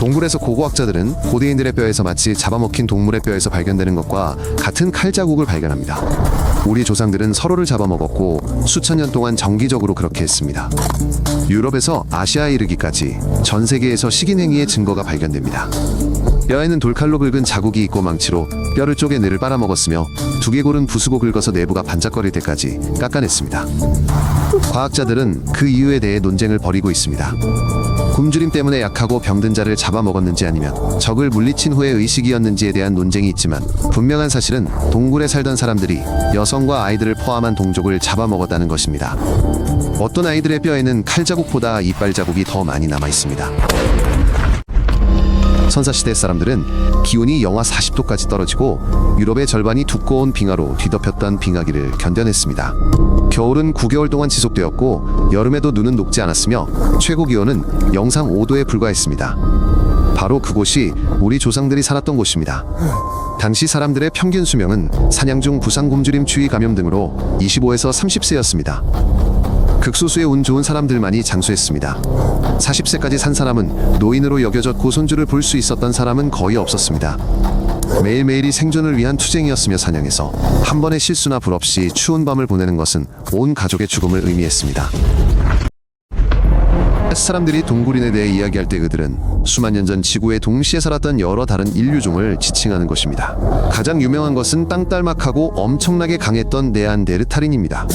동굴에서 고고학자들은 고대인들의 뼈에서 마치 잡아먹힌 동물의 뼈에서 발견되는 것과 같은 칼 자국을 발견합니다. 우리 조상들은 서로를 잡아먹었고 수천 년 동안 정기적으로 그렇게 했습니다. 유럽에서 아시아에 이르기까지 전 세계에서 식인 행위의 증거가 발견됩니다. 뼈에는 돌칼로 긁은 자국이 있고 망치로 뼈를 쪼개 뇌를 빨아먹었으며 두개골은 부수고 긁어서 내부가 반짝거릴 때까지 깎아냈습니다. 과학자들은 그 이유에 대해 논쟁을 벌이고 있습니다. 굶주림 때문에 약하고 병든 자를 잡아먹었는지 아니면 적을 물리친 후의 의식이었는지에 대한 논쟁이 있지만 분명한 사실은 동굴에 살던 사람들이 여성과 아이들을 포함한 동족을 잡아먹었다는 것입니다. 어떤 아이들의 뼈에는 칼자국보다 이빨 자국이 더 많이 남아 있습니다. 선사시대 사람들은 기온이 영하 40도까지 떨어지고 유럽의 절반이 두꺼운 빙하로 뒤덮였던 빙하기를 견뎌냈습니다. 겨울은 9개월 동안 지속되었고 여름에도 눈은 녹지 않았으며 최고 기온은 영상 5도에 불과했습니다. 바로 그곳이 우리 조상들이 살았던 곳입니다. 당시 사람들의 평균 수명은 사냥 중 부상, 굶주림, 추위, 감염 등으로 25에서 30세였습니다. 극소수의 운 좋은 사람들만이 장수했습니다. 40세까지 산 사람은 노인으로 여겨졌고 손주를 볼 수 있었던 사람은 거의 없었습니다. 매일매일이 생존을 위한 투쟁이었으며 사냥에서 한 번의 실수나 불 없이 추운 밤을 보내는 것은 온 가족의 죽음을 의미했습니다. 사람들이 동굴인에 대해 이야기할 때 그들은 수만 년 전 지구에 동시에 살았던 여러 다른 인류종을 지칭하는 것입니다. 가장 유명한 것은 땅딸막하고 엄청나게 강했던 네안데르탈인입니다.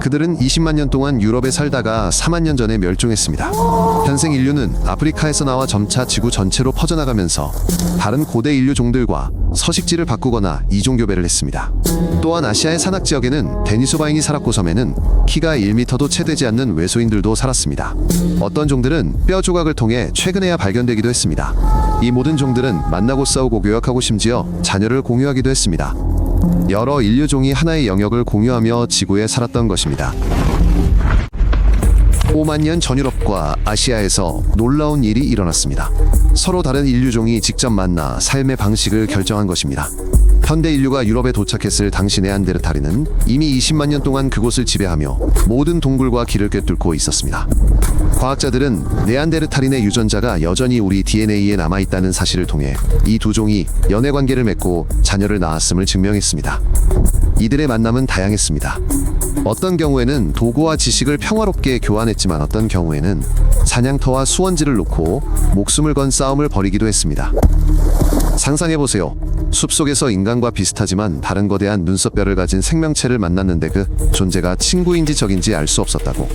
그들은 20만 년 동안 유럽에 살다가 4만 년 전에 멸종했습니다. 현생 인류는 아프리카에서 나와 점차 지구 전체로 퍼져나가면서 다른 고대 인류종들과 서식지를 바꾸거나 이종교배를 했습니다. 또한 아시아의 산악 지역에는 데니소바인이 살았고 섬에는 키가 1m도 채 되지 않는 외소인들도 살았습니다. 어떤 종들은 뼈 조각을 통해 최근에야 발견되기도 했습니다. 이 모든 종들은 만나고 싸우고 교역하고 심지어 자녀를 공유하기도 했습니다. 여러 인류종이 하나의 영역을 공유하며 지구에 살았던 것입니다. 5만 년 전 유럽과 아시아에서 놀라운 일이 일어났습니다. 서로 다른 인류종이 직접 만나 삶의 방식을 결정한 것입니다. 현대 인류가 유럽에 도착했을 당시 네안데르탈인은 이미 20만 년 동안 그곳을 지배하며 모든 동굴과 길을 꿰뚫고 있었습니다. 과학자들은 네안데르탈인의 유전자가 여전히 우리 DNA에 남아있다는 사실을 통해 이 두 종이 연애관계를 맺고 자녀를 낳았음을 증명했습니다. 이들의 만남은 다양했습니다. 어떤 경우에는 도구와 지식을 평화롭게 교환했지만 어떤 경우에는 사냥터와 수원지를 놓고 목숨을 건 싸움을 벌이기도 했습니다. 상상해보세요. 숲속에서 인간과 비슷하지만 다른 거대한 눈썹뼈를 가진 생명체를 만났는데 그 존재가 친구인지 적인지 알 수 없었다고.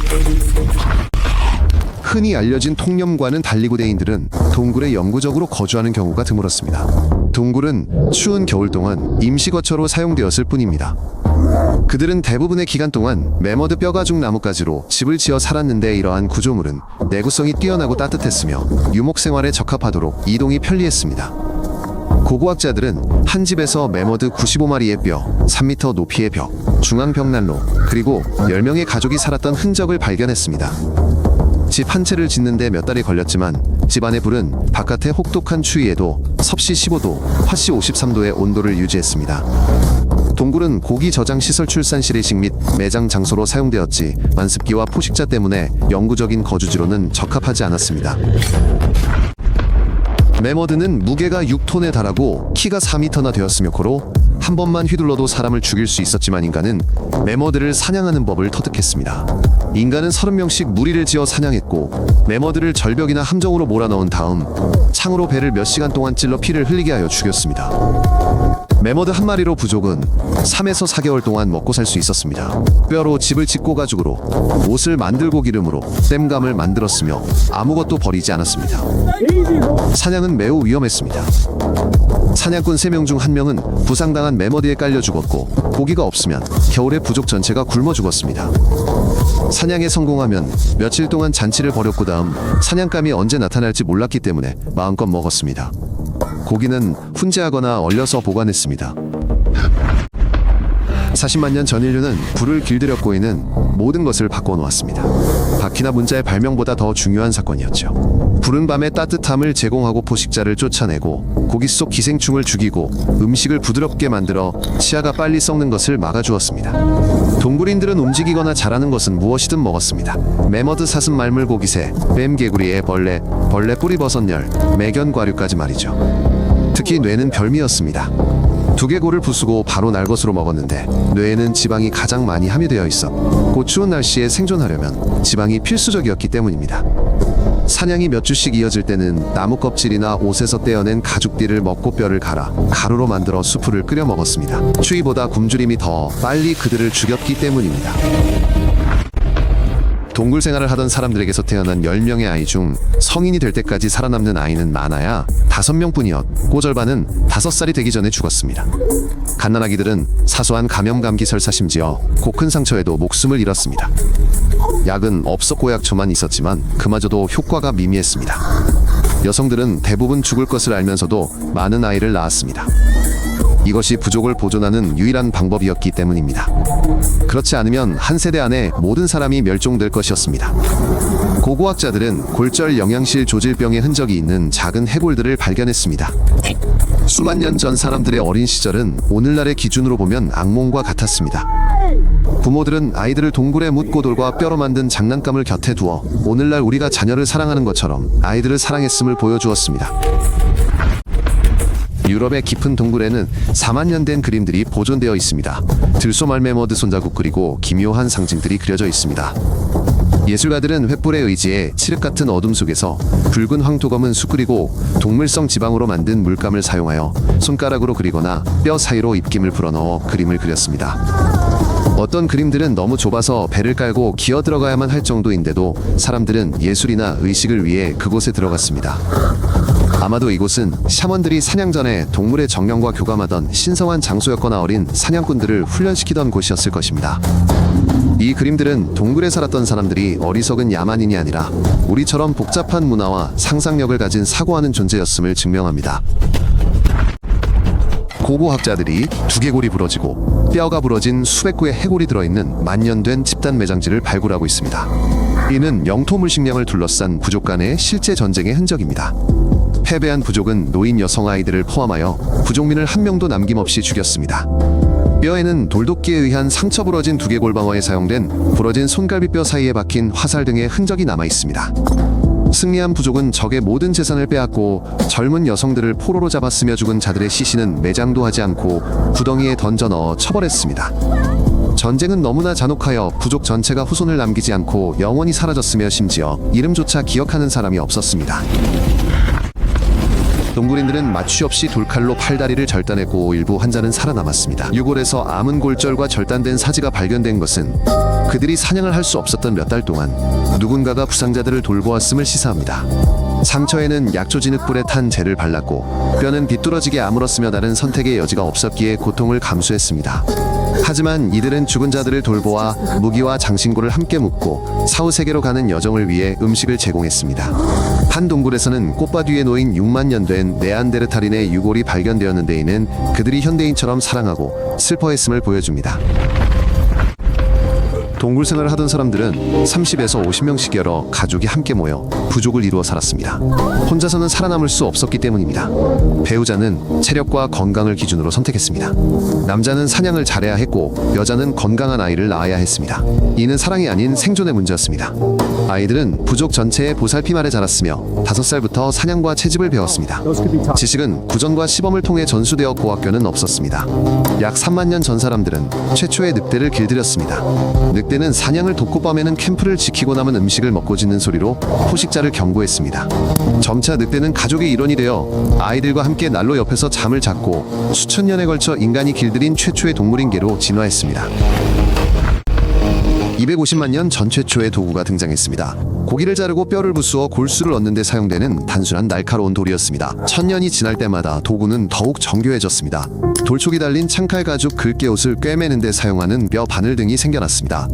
흔히 알려진 통념과는 달리 고대인들은 동굴에 영구적으로 거주하는 경우가 드물었습니다. 동굴은 추운 겨울 동안 임시거처로 사용되었을 뿐입니다. 그들은 대부분의 기간 동안 매머드 뼈가죽 나뭇가지로 집을 지어 살았는데 이러한 구조물은 내구성이 뛰어나고 따뜻했으며 유목 생활에 적합하도록 이동이 편리했습니다. 고고학자들은 한 집에서 매머드 95마리의 뼈, 3m 높이의 벽, 중앙벽난로, 그리고 10명의 가족이 살았던 흔적을 발견했습니다. 집 한 채를 짓는데 몇 달이 걸렸지만 집안의 불은 바깥의 혹독한 추위에도 섭씨 15도, 화씨 53도의 온도를 유지했습니다. 동굴은 고기 저장 시설, 출산실, 의식 및 매장 장소로 사용되었지 만습기와 포식자 때문에 영구적인 거주지로는 적합하지 않았습니다. 매머드는 무게가 6톤에 달하고 키가 4m나 되었으며 고로 한 번만 휘둘러도 사람을 죽일 수 있었지만 인간은 매머드를 사냥하는 법을 터득했습니다. 인간은 30명씩 무리를 지어 사냥했고 매머드를 절벽이나 함정으로 몰아넣은 다음 창으로 배를 몇 시간 동안 찔러 피를 흘리게 하여 죽였습니다. 매머드 한 마리로 부족은 3에서 4개월 동안 먹고 살 수 있었습니다. 뼈로 집을 짓고 가죽으로 옷을 만들고 기름으로 땜감을 만들었으며 아무것도 버리지 않았습니다. 사냥은 매우 위험했습니다. 사냥꾼 3명 중 1명은 부상당한 매머드에 깔려 죽었고 고기가 없으면 겨울에 부족 전체가 굶어 죽었습니다. 사냥에 성공하면 며칠 동안 잔치를 벌였고 다음 사냥감이 언제 나타날지 몰랐기 때문에 마음껏 먹었습니다. 고기는 훈제하거나 얼려서 보관했습니다. 40만 년 전 인류는 불을 길들였고 이는 모든 것을 바꿔놓았습니다. 바퀴나 문자의 발명보다 더 중요한 사건이었죠. 불은 밤의 따뜻함을 제공하고 포식자를 쫓아내고 고기 속 기생충을 죽이고 음식을 부드럽게 만들어 치아가 빨리 썩는 것을 막아주었습니다. 동굴인들은 움직이거나 자라는 것은 무엇이든 먹었습니다. 매머드, 사슴, 말물고기새, 뱀, 개구리, 애, 벌레 뿌리버섯열, 매견, 과류까지 말이죠. 특히 뇌는 별미였습니다. 두개골을 부수고 바로 날 것으로 먹었는데 뇌에는 지방이 가장 많이 함유되어 있어 추운 날씨에 생존하려면 지방이 필수적이었기 때문입니다. 사냥이 몇 주씩 이어질 때는 나무 껍질이나 옷에서 떼어낸 가죽띠를 먹고 뼈를 갈아 가루로 만들어 수프를 끓여 먹었습니다. 추위보다 굶주림이 더 빨리 그들을 죽였기 때문입니다. 동굴 생활을 하던 사람들에게서 태어난 10명의 아이 중 성인이 될 때까지 살아남는 아이는 많아야 5명뿐이었고 절반은 5살이 되기 전에 죽었습니다. 갓난아기들은 사소한 감염, 감기, 설사, 심지어 코 큰 상처에도 목숨을 잃었습니다. 약은 없었고 약초만 있었지만 그마저도 효과가 미미했습니다. 여성들은 대부분 죽을 것을 알면서도 많은 아이를 낳았습니다. 이것이 부족을 보존하는 유일한 방법이었기 때문입니다. 그렇지 않으면 한 세대 안에 모든 사람이 멸종될 것이었습니다. 고고학자들은 골절, 영양실, 조질병의 흔적이 있는 작은 해골들을 발견했습니다. 수만 년 전 사람들의 어린 시절은 오늘날의 기준으로 보면 악몽과 같았습니다. 부모들은 아이들을 동굴의 묻고돌과 뼈로 만든 장난감을 곁에 두어 오늘날 우리가 자녀를 사랑하는 것처럼 아이들을 사랑했음을 보여주었습니다. 유럽의 깊은 동굴에는 4만 년 된 그림들이 보존되어 있습니다. 들소말, 매머드 손자국 그리고 기묘한 상징들이 그려져 있습니다. 예술가들은 횃불에 의지해 칠흑 같은 어둠 속에서 붉은 황토검은 수 그리고 동물성 지방으로 만든 물감을 사용하여 손가락으로 그리거나 뼈 사이로 입김을 불어넣어 그림을 그렸습니다. 어떤 그림들은 너무 좁아서 배를 깔고 기어 들어가야만 할 정도인데도 사람들은 예술이나 의식을 위해 그곳에 들어갔습니다. 아마도 이곳은 샤먼들이 사냥 전에 동물의 정령과 교감하던 신성한 장소였거나 어린 사냥꾼들을 훈련시키던 곳이었을 것입니다. 이 그림들은 동굴에 살았던 사람들이 어리석은 야만인이 아니라 우리처럼 복잡한 문화와 상상력을 가진 사고하는 존재였음을 증명합니다. 고고학자들이 두개골이 부러지고 뼈가 부러진 수백 구의 해골이 들어있는 만년된 집단 매장지를 발굴하고 있습니다. 이는 영토물 식량을 둘러싼 부족 간의 실제 전쟁의 흔적입니다. 패배한 부족은 노인, 여성, 아이들을 포함하여 부족민을 한 명도 남김없이 죽였습니다. 뼈에는 돌도끼에 의한 상처, 부러진 두개골 방어에 사용된 부러진 손갈비뼈 사이에 박힌 화살 등의 흔적이 남아 있습니다. 승리한 부족은 적의 모든 재산을 빼앗고 젊은 여성들을 포로로 잡았으며 죽은 자들의 시신은 매장도 하지 않고 구덩이에 던져 넣어 처벌했습니다. 전쟁은 너무나 잔혹하여 부족 전체가 후손을 남기지 않고 영원히 사라졌으며 심지어 이름조차 기억하는 사람이 없었습니다. 동굴인들은 마취 없이 돌칼로 팔다리를 절단했고 일부 환자는 살아남았습니다. 유골에서 아문골절과 절단된 사지가 발견된 것은 그들이 사냥을 할 수 없었던 몇 달 동안 누군가가 부상자들을 돌보았음을 시사합니다. 상처에는 약초, 진흙불에 탄 재를 발랐고 뼈는 비뚤어지게 아물었으며 다른 선택의 여지가 없었기에 고통을 감수했습니다. 하지만 이들은 죽은 자들을 돌보아 무기와 장신구를 함께 묶고 사후세계로 가는 여정을 위해 음식을 제공했습니다. 한 동굴에서는 꽃밭 위에 놓인 6만 년 된 네안데르탈인의 유골이 발견되었는데 이는 그들이 현대인처럼 사랑하고 슬퍼했음을 보여줍니다. 동굴 생활을 하던 사람들은 30에서 50명씩 여러 가족이 함께 모여 부족을 이루어 살았습니다. 혼자서는 살아남을 수 없었기 때문입니다. 배우자는 체력과 건강을 기준으로 선택했습니다. 남자는 사냥을 잘해야 했고 여자는 건강한 아이를 낳아야 했습니다. 이는 사랑이 아닌 생존의 문제였습니다. 아이들은 부족 전체의 보살핌 아래 자랐으며 5살부터 사냥과 채집을 배웠습니다. 지식은 구전과 시범을 통해 전수되었고 학교는 없었습니다. 약 3만 년 전 사람들은 최초의 늑대를 길들였습니다. 늑대는 사냥을 돕고 밤에는 캠프를 지키고 남은 음식을 먹고 짖는 소리로 포식자를 경고했습니다. 점차 늑대는 가족의 일원이 되어 아이들과 함께 난로 옆에서 잠을 잤고 수천 년에 걸쳐 인간이 길들인 최초의 동물인계로 진화했습니다. 250만 년 전 최초의 도구가 등장했습니다. 고기를 자르고 뼈를 부수어 골수를 얻는 데 사용되는 단순한 날카로운 돌이었습니다. 1000년이 지날 때마다 도구는 더욱 정교해졌습니다. 돌촉이 달린 창칼, 가죽, 글깨옷을 꿰매는 데 사용하는 뼈 바늘 등이 생겨났습니다.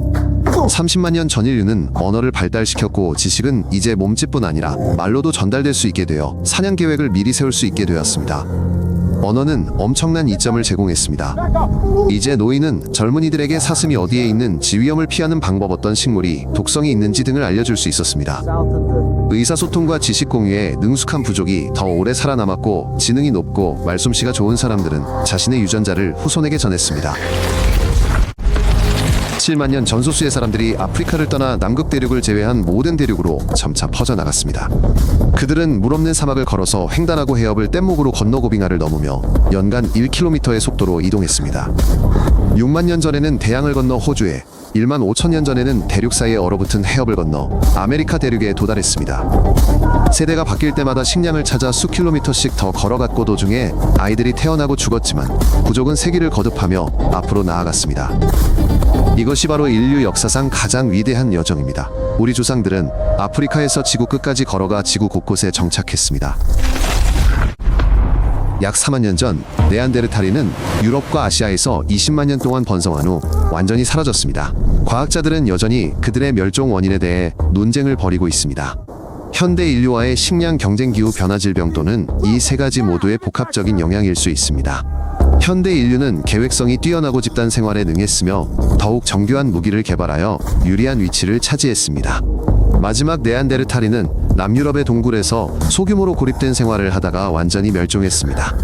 30만 년 전 인류는 언어를 발달시켰고 지식은 이제 몸짓뿐 아니라 말로도 전달될 수 있게 되어 사냥 계획을 미리 세울 수 있게 되었습니다. 언어는 엄청난 이점을 제공했습니다. 이제 노인은 젊은이들에게 사슴이 어디에 있는지, 위험을 피하는 방법, 어떤 식물이 독성이 있는지 등을 알려줄 수 있었습니다. 의사소통과 지식 공유에 능숙한 부족이 더 오래 살아남았고 지능이 높고 말솜씨가 좋은 사람들은 자신의 유전자를 후손에게 전했습니다. 7만 년 전 소수의 사람들이 아프리카를 떠나 남극 대륙을 제외한 모든 대륙으로 점차 퍼져나갔습니다. 그들은 물 없는 사막을 걸어서 횡단하고 해협을 뗏목으로 건너 고빙하를 넘으며 연간 1km의 속도로 이동했습니다. 6만 년 전에는 대양을 건너 호주에, 1만 5천 년 전에는 대륙 사이에 얼어붙은 해협을 건너 아메리카 대륙에 도달했습니다. 세대가 바뀔 때마다 식량을 찾아 수 킬로미터씩 더 걸어갔고 도중에 아이들이 태어나고 죽었지만 부족은 세기를 거듭하며 앞으로 나아갔습니다. 이것이 바로 인류 역사상 가장 위대한 여정입니다. 우리 조상들은 아프리카에서 지구 끝까지 걸어가 지구 곳곳에 정착했습니다. 약 4만 년 전 네안데르탈인은 유럽과 아시아에서 20만 년 동안 번성한 후 완전히 사라졌습니다. 과학자들은 여전히 그들의 멸종 원인에 대해 논쟁을 벌이고 있습니다. 현대 인류와의 식량 경쟁, 기후 변화, 질병 또는 이 세 가지 모두의 복합적인 영향일 수 있습니다. 현대 인류는 계획성이 뛰어나고 집단 생활에 능했으며 더욱 정교한 무기를 개발하여 유리한 위치를 차지했습니다. 마지막 네안데르탈인은 남유럽의 동굴에서 소규모로 고립된 생활을 하다가 완전히 멸종했습니다.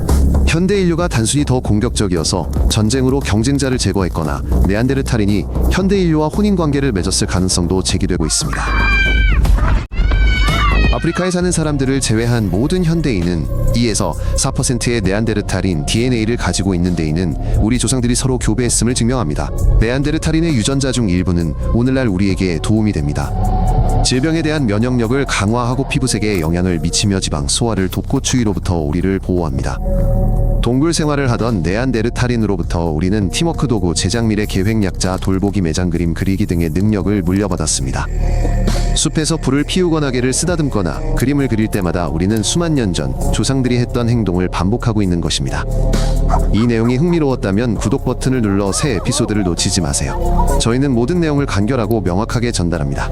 현대 인류가 단순히 더 공격적이어서 전쟁으로 경쟁자를 제거했거나 네안데르탈인이 현대 인류와 혼인관계를 맺었을 가능성도 제기되고 있습니다. 아프리카에 사는 사람들을 제외한 모든 현대인은 2에서 4%의 네안데르탈인 DNA를 가지고 있는 데에는 우리 조상들이 서로 교배했음을 증명합니다. 네안데르탈인의 유전자 중 일부는 오늘날 우리에게 도움이 됩니다. 질병에 대한 면역력을 강화하고 피부색에 영향을 미치며 지방 소화를 돕고 추위로부터 우리를 보호합니다. 동굴 생활을 하던 네안데르탈인으로부터 우리는 팀워크 도구, 제작 미래 계획, 약자, 돌보기, 매장, 그림 그리기 등의 능력을 물려받았습니다. 숲에서 불을 피우거나 개를 쓰다듬거나 그림을 그릴 때마다 우리는 수만 년 전 조상들이 했던 행동을 반복하고 있는 것입니다. 이 내용이 흥미로웠다면 구독 버튼을 눌러 새 에피소드를 놓치지 마세요. 저희는 모든 내용을 간결하고 명확하게 전달합니다.